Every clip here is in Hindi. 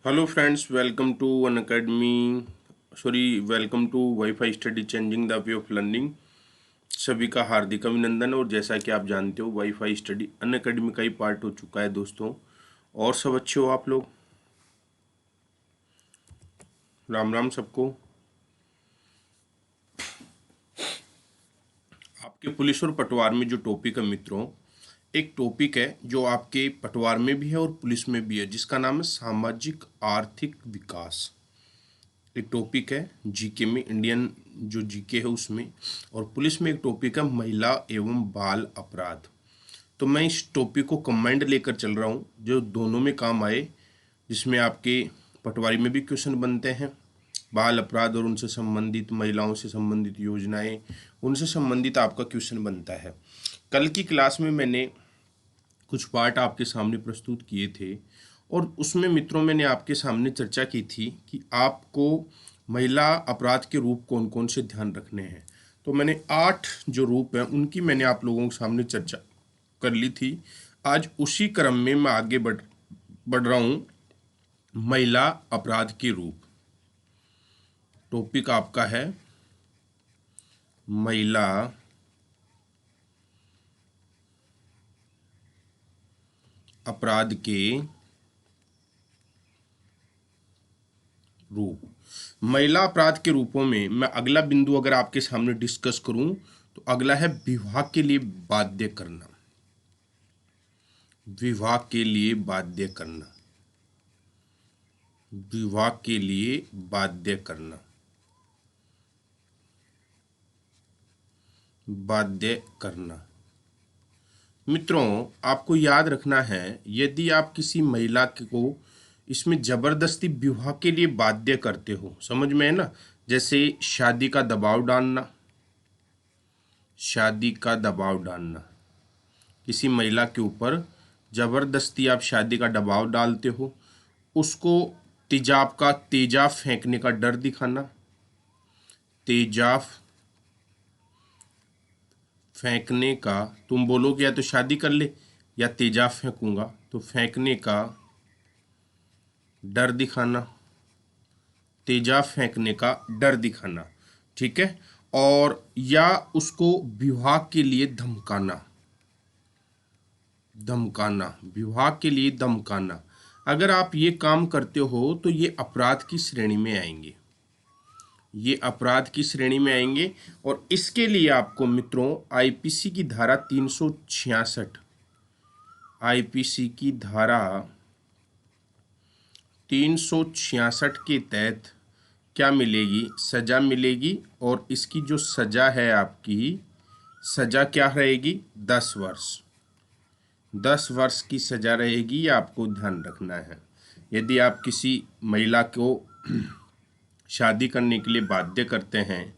Hello friends, welcome to welcome to WiFi study changing the way of learning. सभी का हार्दिक अभिनंदन। और जैसा कि आप जानते हो, वाईफाई स्टडी अनअकैडमी का ही पार्ट हो चुका है दोस्तों। और सब अच्छे हो आप लोग? राम राम सबको। आपके पुलिस और पटवार में जो टॉपिक है मित्रों, एक टॉपिक है जो आपके पटवार में भी है और पुलिस में भी है, जिसका नाम है सामाजिक आर्थिक विकास। एक टॉपिक है जीके में, इंडियन जो जीके है उसमें, और पुलिस में एक टॉपिक है महिला एवं बाल अपराध। तो मैं इस टॉपिक को कंबाइंड लेकर चल रहा हूँ जो दोनों में काम आए, जिसमें आपके पटवारी में भी क्वेश्चन बनते हैं। बाल अपराध और उनसे संबंधित, महिलाओं से संबंधित योजनाएं, उनसे संबंधित आपका क्वेश्चन बनता है। कल की क्लास में मैंने कुछ पार्ट आपके सामने प्रस्तुत किए थे और उसमें मित्रों मैंने आपके सामने चर्चा की थी कि आपको महिला अपराध के रूप कौन कौन से ध्यान रखने हैं। तो मैंने 8 जो रूप हैं उनकी मैंने आप लोगों के सामने चर्चा कर ली थी। आज उसी क्रम में मैं आगे बढ़ रहा हूँ। महिला अपराध के रूप, टॉपिक आपका है महिला अपराध के रूप। महिला अपराध के रूपों में मैं अगला बिंदु अगर आपके सामने डिस्कस करूं तो अगला है विवाह के लिए बाध्य करना। विवाह के लिए बाध्य करना, विवाह के लिए बाध्य करना, बाध्य करना। मित्रों, आपको याद रखना है, यदि आप किसी महिला को इसमें जबरदस्ती विवाह के लिए बाध्य करते हो, समझ में है ना, जैसे शादी का दबाव डालना, शादी का दबाव डालना, किसी महिला के ऊपर जबरदस्ती आप शादी का दबाव डालते हो, उसको तेजाब फेंकने का डर दिखाना, तेजाब फेंकने का, तुम बोलोगे या तो शादी कर ले या तेजाब फेंकूंगा, तो फेंकने का डर दिखाना, तेजाब फेंकने का डर दिखाना, ठीक है। और या उसको विवाह के लिए धमकाना, धमकाना, विवाह के लिए धमकाना। अगर आप ये काम करते हो तो ये अपराध की श्रेणी में आएंगे, ये अपराध की श्रेणी में आएंगे। और इसके लिए आपको मित्रों आईपीसी की धारा 366, आईपीसी की धारा 366 के तहत क्या मिलेगी? सजा मिलेगी। और इसकी जो सजा है, आपकी सजा क्या रहेगी? 10 वर्ष, 10 वर्ष की सजा रहेगी। ये आपको ध्यान रखना है। यदि आप किसी महिला को शादी करने के लिए बाध्य करते हैं,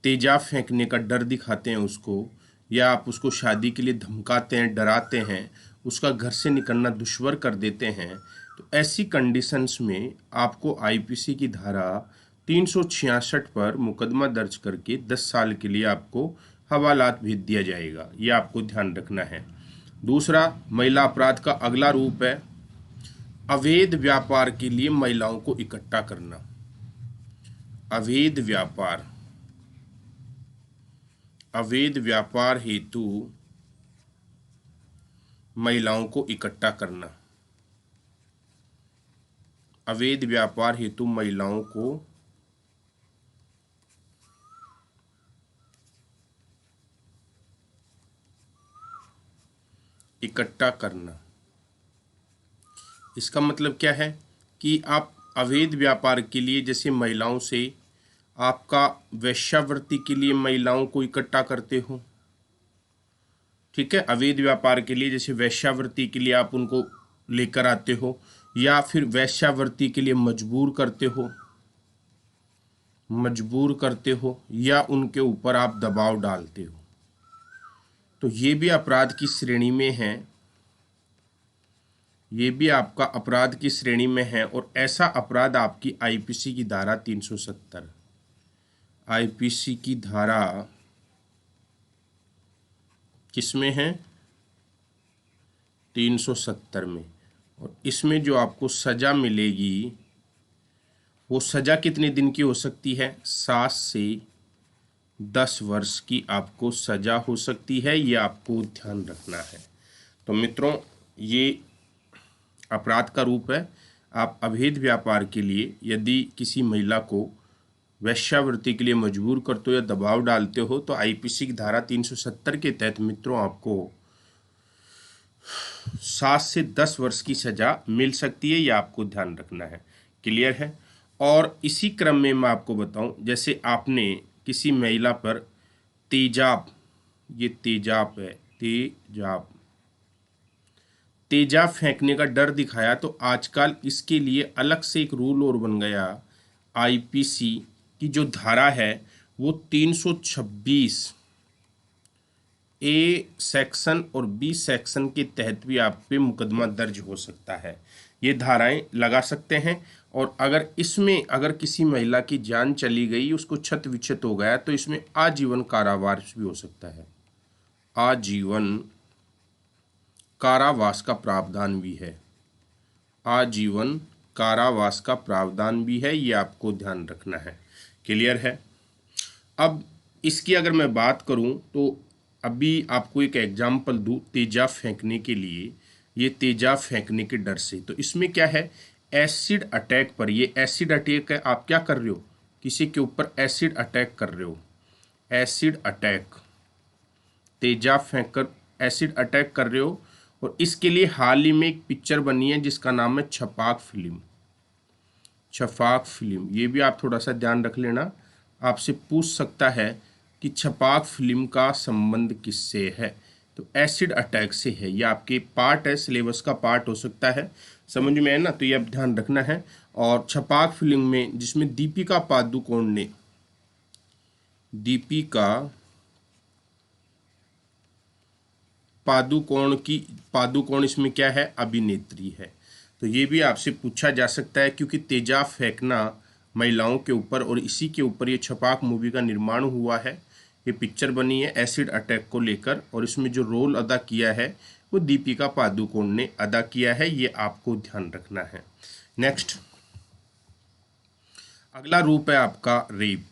तेजाब फेंकने का डर दिखाते हैं उसको, या आप उसको शादी के लिए धमकाते हैं, डराते हैं, उसका घर से निकलना दुश्वार कर देते हैं, तो ऐसी कंडीशंस में आपको आईपीसी की धारा 366 पर मुकदमा दर्ज करके 10 साल के लिए आपको हवालात भेज दिया जाएगा। ये आपको ध्यान रखना है। दूसरा महिला अपराध का अगला रूप है अवैध व्यापार के लिए महिलाओं को इकट्ठा करना। अवैध व्यापार, अवैध व्यापार हेतु महिलाओं को इकट्ठा करना, अवैध व्यापार हेतु महिलाओं को इकट्ठा करना। इसका मतलब क्या है कि आप अवैध व्यापार के लिए, जैसे महिलाओं से आपका वेश्यावृत्ति के लिए महिलाओं को इकट्ठा करते हो, ठीक है। अवैध व्यापार के लिए जैसे वेश्यावृत्ति के लिए आप उनको लेकर आते हो, या फिर वेश्यावृत्ति के लिए मजबूर करते हो, मजबूर करते हो, या उनके ऊपर आप दबाव डालते हो, तो ये भी अपराध की श्रेणी में है। ये भी आपका अपराध की श्रेणी में है। और ऐसा अपराध आपकी आईपीसी की धारा 370, आईपीसी की धारा किसमें है? 370 में। और इसमें जो आपको सजा मिलेगी वो सज़ा कितने दिन की हो सकती है? 7 से 10 वर्ष की आपको सज़ा हो सकती है, ये आपको ध्यान रखना है। तो मित्रों, ये अपराध का रूप है। आप अवैध व्यापार के लिए यदि किसी महिला को वेश्यावृत्ति के लिए मजबूर करते हो या दबाव डालते हो तो आईपीसी की धारा 370 के तहत मित्रों आपको 7 से 10 वर्ष की सजा मिल सकती है, यह आपको ध्यान रखना है। क्लियर है? और इसी क्रम में मैं आपको बताऊं, जैसे आपने किसी महिला पर तेजाब, ये तेजाब है, तेजाब फेंकने का डर दिखाया तो आजकल इसके लिए अलग से एक रूल और बन गया। आईपीसी की जो धारा है वो 326 ए सेक्शन और बी सेक्शन के तहत भी आप पे मुकदमा दर्ज हो सकता है। ये धाराएं लगा सकते हैं। और अगर इसमें अगर किसी महिला की जान चली गई, उसको क्षत विक्षत हो गया, तो इसमें आजीवन कारावास भी हो सकता है। आजीवन कारावास का प्रावधान भी है। आजीवन कारावास का प्रावधान भी है, ये आपको ध्यान रखना है। क्लियर है? अब इसकी अगर मैं बात करूं तो अभी आपको एक एग्जाम्पल दूं तेजाब फेंकने के लिए। ये तेजाब फेंकने के डर से, तो इसमें क्या है, एसिड अटैक पर, ये एसिड अटैक है। आप क्या कर रहे हो, किसी के ऊपर एसिड अटैक कर रहे हो, एसिड अटैक, तेजाब फेंककर एसिड अटैक कर रहे हो। और इसके लिए हाल ही में एक पिक्चर बनी है जिसका नाम है छपाक फिल्म। छपाक फिल्म, ये भी आप थोड़ा सा ध्यान रख लेना। आपसे पूछ सकता है कि छपाक फिल्म का संबंध किससे है, तो एसिड अटैक से है। ये आपके पार्ट है, सिलेबस का पार्ट हो सकता है, समझ में है ना? तो ये अब ध्यान रखना है। और छपाक फिल्म में जिसमें दीपिका पादुकोण ने, दीपिका पादुकोण इसमें क्या है, अभिनेत्री है। तो ये भी आपसे पूछा जा सकता है क्योंकि तेजाब फेंकना महिलाओं के ऊपर, और इसी के ऊपर ये छपाक मूवी का निर्माण हुआ है। ये पिक्चर बनी है एसिड अटैक को लेकर, और इसमें जो रोल अदा किया है वो दीपिका पादुकोण ने अदा किया है, ये आपको ध्यान रखना है। नेक्स्ट, अगला रूप है आपका रेप।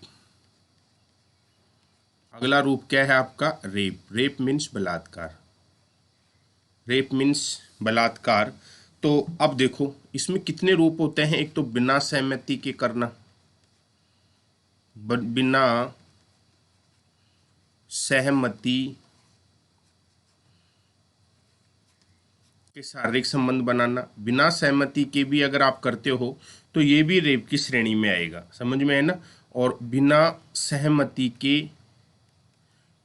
अगला रूप क्या है आपका, रेप। रेप मीन्स बलात्कार। रेप मीन्स बलात्कार। तो अब देखो इसमें कितने रूप होते हैं। एक तो बिना सहमति के करना, बिना सहमति के शारीरिक संबंध बनाना। बिना सहमति के भी अगर आप करते हो तो ये भी रेप की श्रेणी में आएगा, समझ में है ना? और बिना सहमति के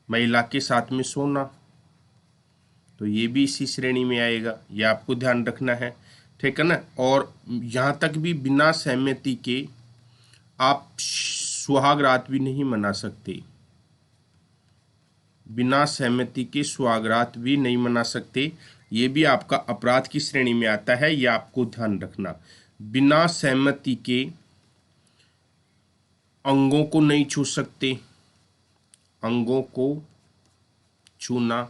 महिला के साथ में सोना, तो ये भी इसी श्रेणी में आएगा, ये आपको ध्यान रखना है, ठीक है ना? और यहाँ तक भी बिना सहमति के आप सुहाग रात भी नहीं मना सकते। बिना सहमति के सुहाग रात भी नहीं मना सकते, ये भी आपका अपराध की श्रेणी में आता है, ये आपको ध्यान रखना। बिना सहमति के अंगों को नहीं छू सकते, अंगों को छूना,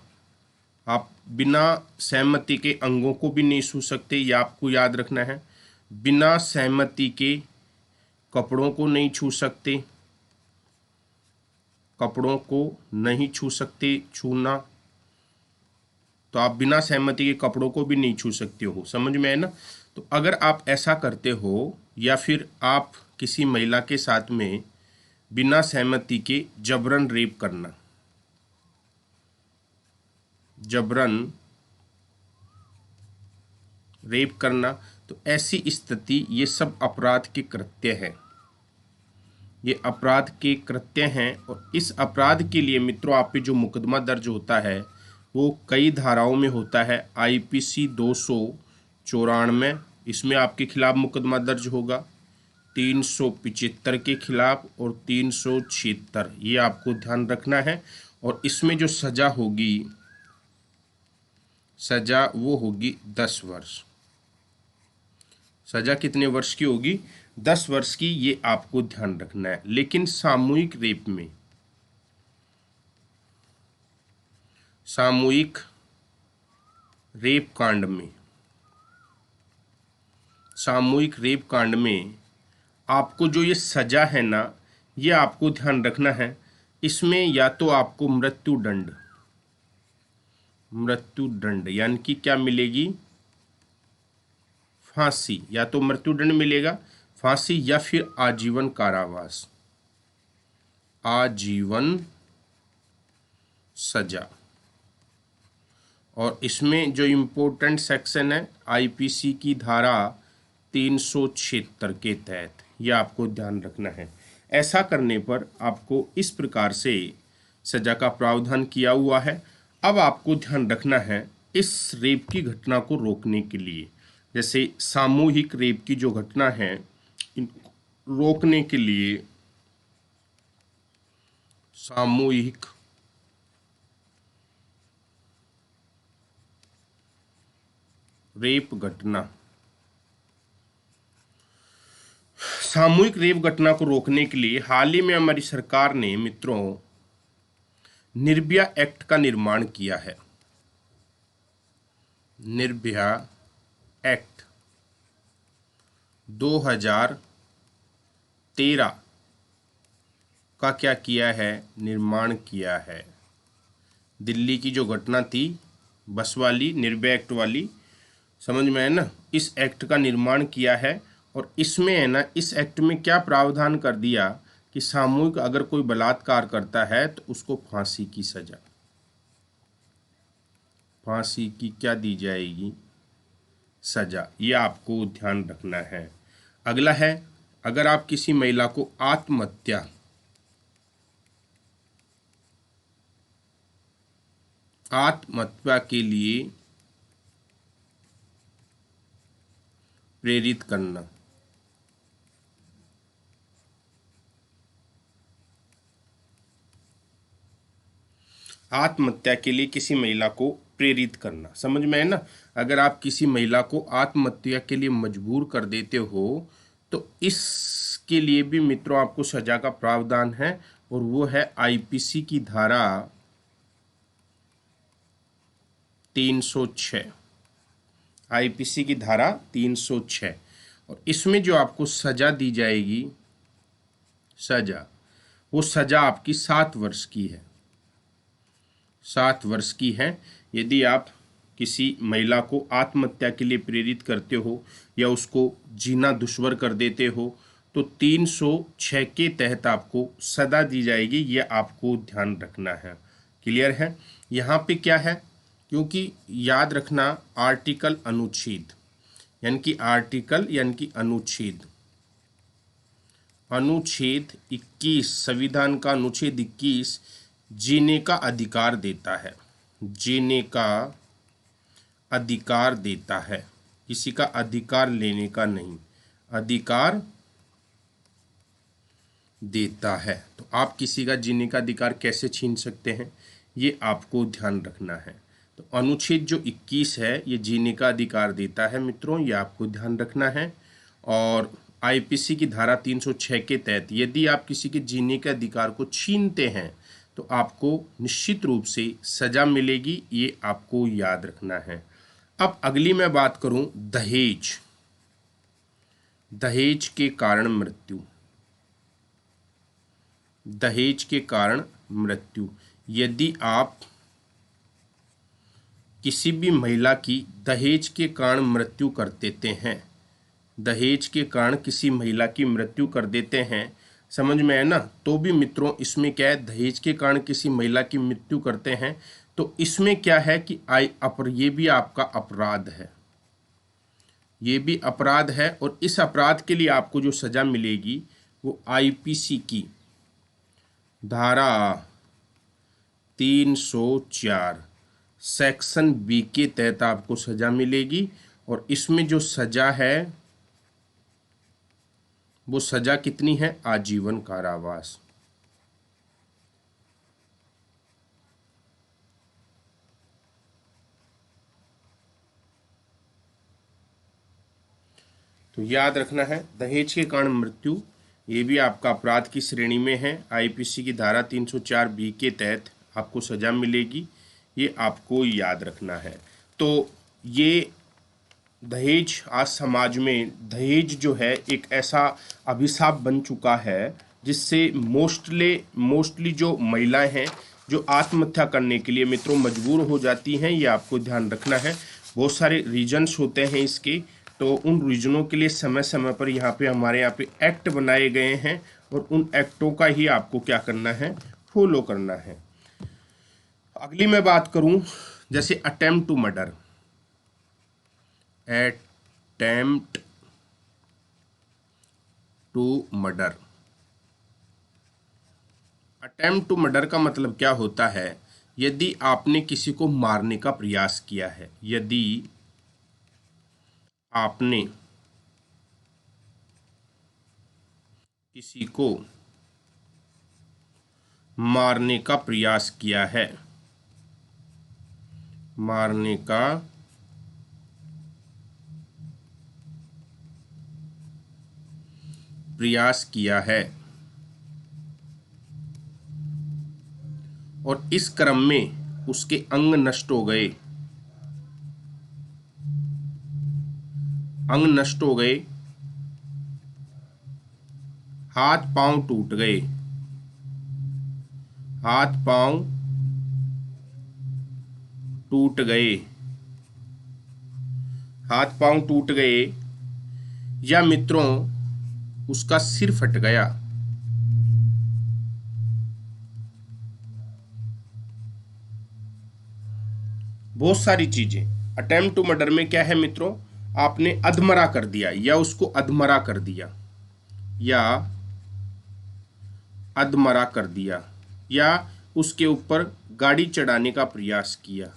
आप बिना सहमति के अंगों को भी नहीं छू सकते, ये आपको याद रखना है। बिना सहमति के कपड़ों को नहीं छू सकते, कपड़ों को नहीं छू सकते, छूना, तो आप बिना सहमति के कपड़ों को भी नहीं छू सकते हो, समझ में है ना? तो अगर आप ऐसा करते हो या फिर आप किसी महिला के साथ में बिना सहमति के जबरन रेप करना, जबरन रेप करना, तो ऐसी स्थिति, ये सब अपराध के कृत्य हैं, ये अपराध के कृत्य हैं। और इस अपराध के लिए मित्रों आप पे जो मुकदमा दर्ज होता है वो कई धाराओं में होता है। आईपीसी 294, इसमें आपके खिलाफ मुकदमा दर्ज होगा, 375 के खिलाफ और 376, ये आपको ध्यान रखना है। और इसमें जो सजा होगी, सजा वो होगी 10 वर्ष। सजा कितने वर्ष की होगी, 10 वर्ष की, ये आपको ध्यान रखना है। लेकिन सामूहिक रेप में, सामूहिक रेप कांड में, सामूहिक रेप कांड में आपको जो ये सजा है ना, ये आपको ध्यान रखना है, इसमें या तो आपको मृत्यु दंड यानी कि क्या मिलेगी, फांसी, या तो मृत्यु दंड मिलेगा, फांसी, या फिर आजीवन कारावास, आजीवन सजा। और इसमें जो इम्पोर्टेंट सेक्शन है आईपीसी की धारा 376 के तहत, यह आपको ध्यान रखना है। ऐसा करने पर आपको इस प्रकार से सजा का प्रावधान किया हुआ है। अब आपको ध्यान रखना है इस रेप की घटना को रोकने के लिए, जैसे सामूहिक रेप की जो घटना है, रोकने के लिए सामूहिक रेप घटना, सामूहिक रेप घटना को रोकने के लिए हाल ही में हमारी सरकार ने मित्रों निर्भया एक्ट का निर्माण किया है। निर्भया एक्ट 2013 का क्या किया है, निर्माण किया है। दिल्ली की जो घटना थी बस वाली, निर्भया एक्ट वाली, समझ में है ना, इस एक्ट का निर्माण किया है। और इसमें है ना, इस एक्ट में क्या प्रावधान कर दिया कि सामूहिक अगर कोई बलात्कार करता है तो उसको फांसी की सजा, फांसी की क्या दी जाएगी, सजा। ये आपको ध्यान रखना है। अगला है, अगर आप किसी महिला को आत्महत्या के लिए प्रेरित करना, आत्महत्या के लिए किसी महिला को प्रेरित करना, समझ में है ना। अगर आप किसी महिला को आत्महत्या के लिए मजबूर कर देते हो तो इसके लिए भी मित्रों आपको सजा का प्रावधान है, और वो है आईपीसी की धारा 306, आईपीसी की धारा 306। और इसमें जो आपको सजा दी जाएगी, सजा, वो सजा आपकी 7 वर्ष की है, 7 वर्ष की है। यदि आप किसी महिला को आत्महत्या के लिए प्रेरित करते हो या उसको जीना दुश्वार कर देते हो तो 306 के तहत आपको सजा दी जाएगी। ये आपको ध्यान रखना है। क्लियर है। यहाँ पे क्या है, क्योंकि याद रखना आर्टिकल अनुच्छेद यानी कि आर्टिकल यानी कि अनुच्छेद 21 संविधान का अनुच्छेद 21 जीने का अधिकार देता है, जीने का अधिकार देता है, किसी का अधिकार लेने का नहीं, अधिकार देता है। तो आप किसी का जीने का अधिकार कैसे छीन सकते हैं, ये आपको ध्यान रखना है। तो अनुच्छेद जो 21 है ये जीने का अधिकार देता है मित्रों, ये आपको ध्यान रखना है। और आईपीसी की धारा 306 के तहत यदि आप किसी के जीने के अधिकार को छीनते हैं तो आपको निश्चित रूप से सजा मिलेगी, ये आपको याद रखना है। अब अगली मैं बात करूं दहेज, दहेज के कारण मृत्यु, दहेज के कारण मृत्यु। यदि आप किसी भी महिला की दहेज के कारण मृत्यु कर देते हैं, दहेज के कारण किसी महिला की मृत्यु कर देते हैं, समझ में है ना, तो भी मित्रों इसमें क्या है, दहेज के कारण किसी महिला की मृत्यु करते हैं तो इसमें क्या है कि ये भी आपका अपराध है, ये भी अपराध है। और इस अपराध के लिए आपको जो सजा मिलेगी वो आईपीसी की धारा 304 सेक्शन बी के तहत आपको सजा मिलेगी। और इसमें जो सजा है वो सजा कितनी है, आजीवन कारावास। तो याद रखना है दहेज के कारण मृत्यु ये भी आपका अपराध की श्रेणी में है, आईपीसी की धारा 304 बी के तहत आपको सजा मिलेगी, ये आपको याद रखना है। तो ये दहेज आज समाज में दहेज जो है एक ऐसा अभिशाप बन चुका है जिससे मोस्टली जो महिलाएं हैं जो आत्महत्या करने के लिए मित्रों मजबूर हो जाती हैं। ये आपको ध्यान रखना है। बहुत सारे रीजन्स होते हैं इसके, तो उन रीजनों के लिए समय समय पर हमारे यहाँ पे एक्ट बनाए गए हैं और उन एक्टों का ही आपको क्या करना है, फॉलो करना है। अगली मैं बात करूं, जैसे attempt to murder. Attempt to murder. Attempt to murder का मतलब क्या होता है? यदि आपने किसी को मारने का प्रयास किया है, यदि आपने किसी को मारने का प्रयास किया है, मारने का प्रयास किया है और इस क्रम में उसके अंग नष्ट हो गए, अंग नष्ट हो गए, हाथ पांव टूट गए, हाथ पांव टूट गए, हाथ पांव टूट गए, या मित्रों उसका सिर फट गया, बहुत सारी चीजें। अटेम्प्ट टू मर्डर में क्या है मित्रों, आपने अधमरा कर दिया या उसको अधमरा कर दिया, या अधमरा कर दिया, या उसके ऊपर गाड़ी चढ़ाने का प्रयास किया,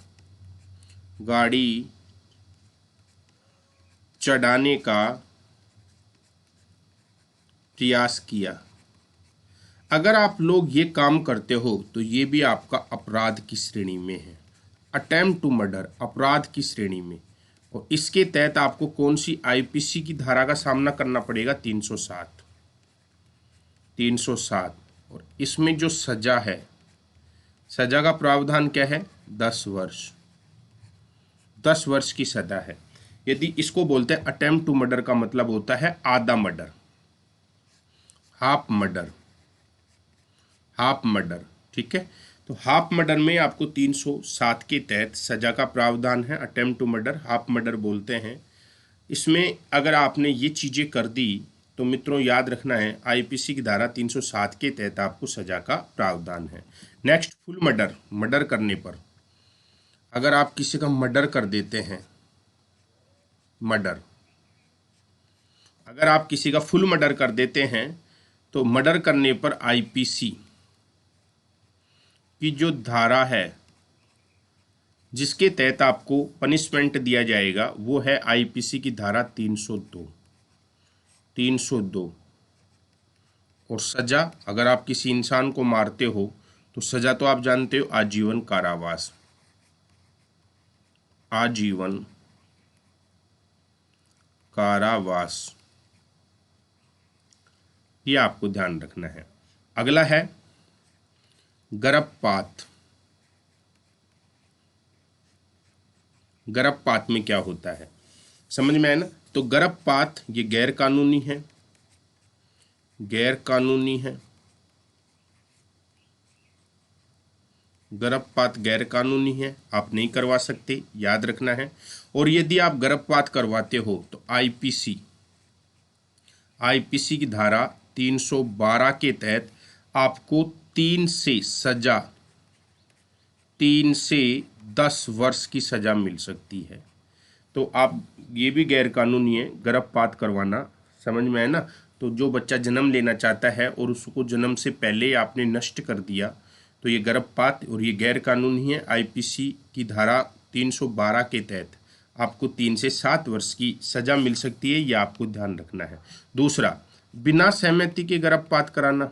गाड़ी चढ़ाने का प्रयास किया। अगर आप लोग ये काम करते हो तो ये भी आपका अपराध की श्रेणी में है। अटेम्प्ट टू मर्डर अपराध की श्रेणी में, और इसके तहत आपको कौन सी आईपीसी की धारा का सामना करना पड़ेगा? 307। 307। और इसमें जो सजा है, सजा का प्रावधान क्या है? 10 वर्ष। 10 वर्ष की सजा है। यदि इसको बोलते हैं अटेम्प्ट टू मर्डर का मतलब होता है आधा murder, half murder, half murder. ठीक है, तो हाफ मर्डर में आपको 307 के तहत सजा का प्रावधान है। Attempt to murder half murder बोलते हैं। इसमें अगर आपने ये चीज़ें कर दी तो मित्रों याद रखना है आईपीसी की धारा 307 के तहत आपको सजा का प्रावधान है। Next, full murder. मर्डर करने पर अगर आप किसी का मर्डर कर देते हैं, मर्डर, अगर आप किसी का फुल मर्डर कर देते हैं तो मर्डर करने पर आईपीसी की जो धारा है जिसके तहत आपको पनिशमेंट दिया जाएगा वो है आईपीसी की धारा 302। 302। और सजा, अगर आप किसी इंसान को मारते हो तो सजा तो आप जानते हो, आजीवन कारावास, आजीवन कारावास। ये आपको ध्यान रखना है। अगला है गर्भपात। गर्भपात में क्या होता है समझ में आया ना? तो गर्भपात ये गैर कानूनी है, गैर कानूनी है। गर्भपात गैर कानूनी है, आप नहीं करवा सकते, याद रखना है। और यदि आप गर्भपात करवाते हो तो आईपीसी की धारा 312 के तहत आपको 3 से 10 वर्ष की सजा मिल सकती है। तो आप, ये भी गैर कानूनी है गर्भपात करवाना, समझ में आया ना? तो जो बच्चा जन्म लेना चाहता है और उसको जन्म से पहले आपने नष्ट कर दिया तो ये गर्भपात और ये गैर कानूनी है। आईपीसी की धारा 312 के तहत आपको 3 से 7 वर्ष की सजा मिल सकती है, ये आपको ध्यान रखना है। दूसरा, बिना सहमति के गर्भपात कराना।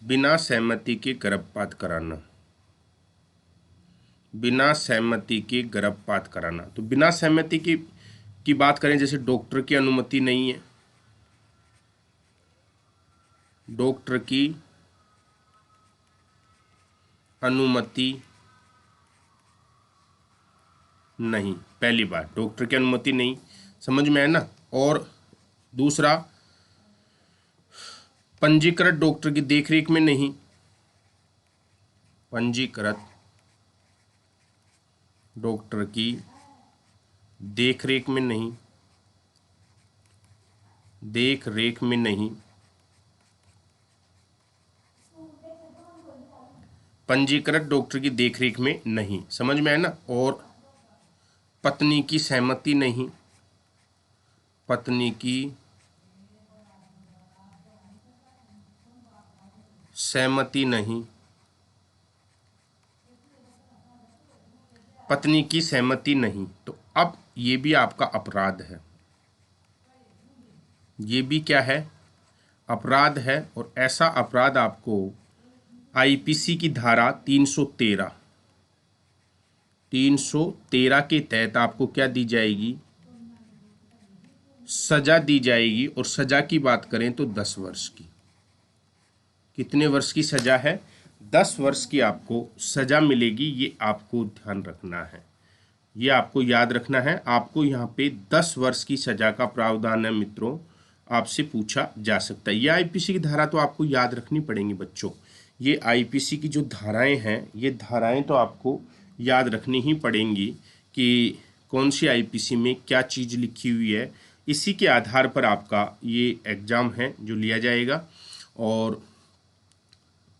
बिना सहमति के गर्भपात कराना, बिना सहमति के गर्भपात कराना। तो बिना सहमति की बात करें, जैसे डॉक्टर की अनुमति नहीं है, डॉक्टर की अनुमति नहीं, पहली बात डॉक्टर की अनुमति नहीं, समझ में है ना। और दूसरा, पंजीकृत डॉक्टर की देखरेख में नहीं, पंजीकृत डॉक्टर की देखरेख में नहीं, देख रेख में नहीं, पंजीकृत डॉक्टर की देखरेख में नहीं, समझ में है ना। और पत्नी की सहमति नहीं, पत्नी की सहमति नहीं, पत्नी की सहमति नहीं। तो अब ये भी आपका अपराध है, ये भी क्या है, अपराध है। और ऐसा अपराध आपको आईपीसी की धारा 313 के तहत आपको क्या दी जाएगी, सजा दी जाएगी। और सजा की बात करें तो 10 वर्ष की। कितने वर्ष की सजा है, 10 वर्ष की आपको सजा मिलेगी। ये आपको ध्यान रखना है, ये आपको याद रखना है। आपको यहाँ पे 10 वर्ष की सजा का प्रावधान है मित्रों, आपसे पूछा जा सकता है। ये आईपीसी की धारा तो आपको याद रखनी पड़ेंगी बच्चों। ये आईपीसी की जो धाराएं हैं, ये धाराएं तो आपको याद रखनी ही पड़ेंगी कि कौन सी आईपीसी में क्या चीज़ लिखी हुई है। इसी के आधार पर आपका ये एग्ज़ाम है जो लिया जाएगा। और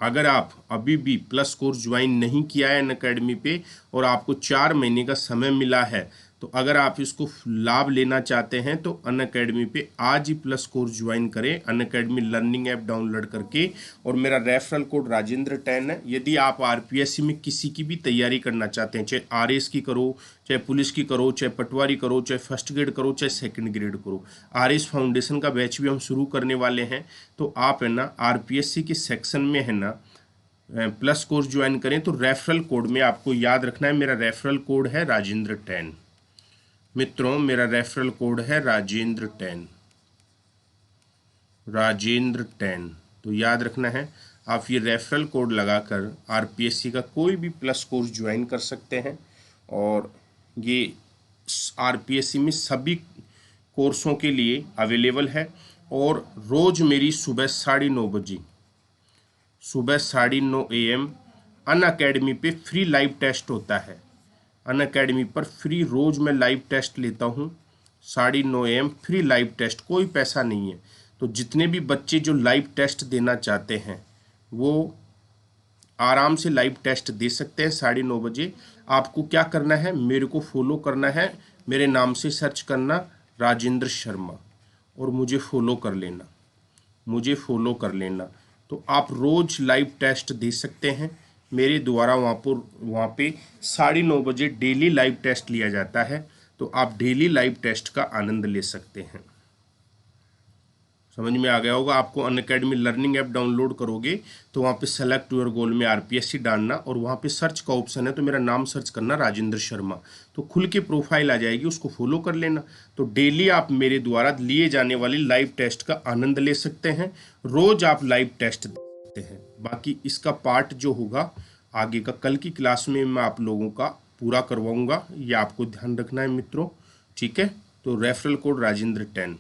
अगर आप अभी भी प्लस कोर्स ज्वाइन नहीं किया है अनअकैडमी पे और आपको 4 महीने का समय मिला है, तो अगर आप इसको लाभ लेना चाहते हैं तो अनअकैडमी पे आज ही प्लस कोर्स ज्वाइन करें, अनअकैडमी लर्निंग ऐप डाउनलोड करके। और मेरा रेफरल कोड राजेंद्र 10 है। यदि आप आरपीएससी में किसी की भी तैयारी करना चाहते हैं, चाहे आरएस की करो, चाहे पुलिस की करो, चाहे पटवारी करो, चाहे फर्स्ट ग्रेड करो, चाहे सेकंड ग्रेड करो, आरएस फाउंडेशन का बैच भी हम शुरू करने वाले हैं। तो आप है ना आरपीएससी के सेक्शन में है ना प्लस कोर्स ज्वाइन करें। तो रेफरल कोड में आपको याद रखना है, मेरा रेफरल कोड है राजेंद्र 10 मित्रों, मेरा रेफरल कोड है राजेंद्र 10, राजेंद्र 10। तो याद रखना है, आप ये रेफरल कोड लगाकर आरपीएससी का कोई भी प्लस कोर्स ज्वाइन कर सकते हैं। और ये आरपीएससी में सभी कोर्सों के लिए अवेलेबल है। और रोज़ मेरी सुबह 9:30 बजे, सुबह 9:30 AM अनअकैडमी पे फ्री लाइव टेस्ट होता है। अनअकैडमी पर फ्री रोज़ मैं लाइव टेस्ट लेता हूँ, 9:30 AM फ्री लाइव टेस्ट, कोई पैसा नहीं है। तो जितने भी बच्चे जो लाइव टेस्ट देना चाहते हैं वो आराम से लाइव टेस्ट दे सकते हैं 9:30 बजे। आपको क्या करना है, मेरे को फॉलो करना है, मेरे नाम से सर्च करना राजेंद्र शर्मा और मुझे फॉलो कर लेना, मुझे फॉलो कर लेना। तो आप रोज़ लाइव टेस्ट दे सकते हैं मेरे द्वारा। वहाँ पे 9:30 बजे डेली लाइव टेस्ट लिया जाता है। तो आप डेली लाइव टेस्ट का आनंद ले सकते हैं। समझ में आ गया होगा। आपको अनअकैडमी लर्निंग ऐप डाउनलोड करोगे तो वहाँ पे सेलेक्ट योर गोल में आरपीएससी डालना और वहाँ पे सर्च का ऑप्शन है, तो मेरा नाम सर्च करना राजेंद्र शर्मा, तो खुल के प्रोफाइल आ जाएगी, उसको फॉलो कर लेना। तो डेली आप मेरे द्वारा लिए जाने वाली लाइव टेस्ट का आनंद ले सकते हैं। रोज आप लाइव टेस्ट देते हैं। बाकी इसका पार्ट जो होगा आगे का कल की क्लास में मैं आप लोगों का पूरा करवाऊंगा, ये आपको ध्यान रखना है मित्रों, ठीक है। तो रेफरल कोड राजेंद्र 10।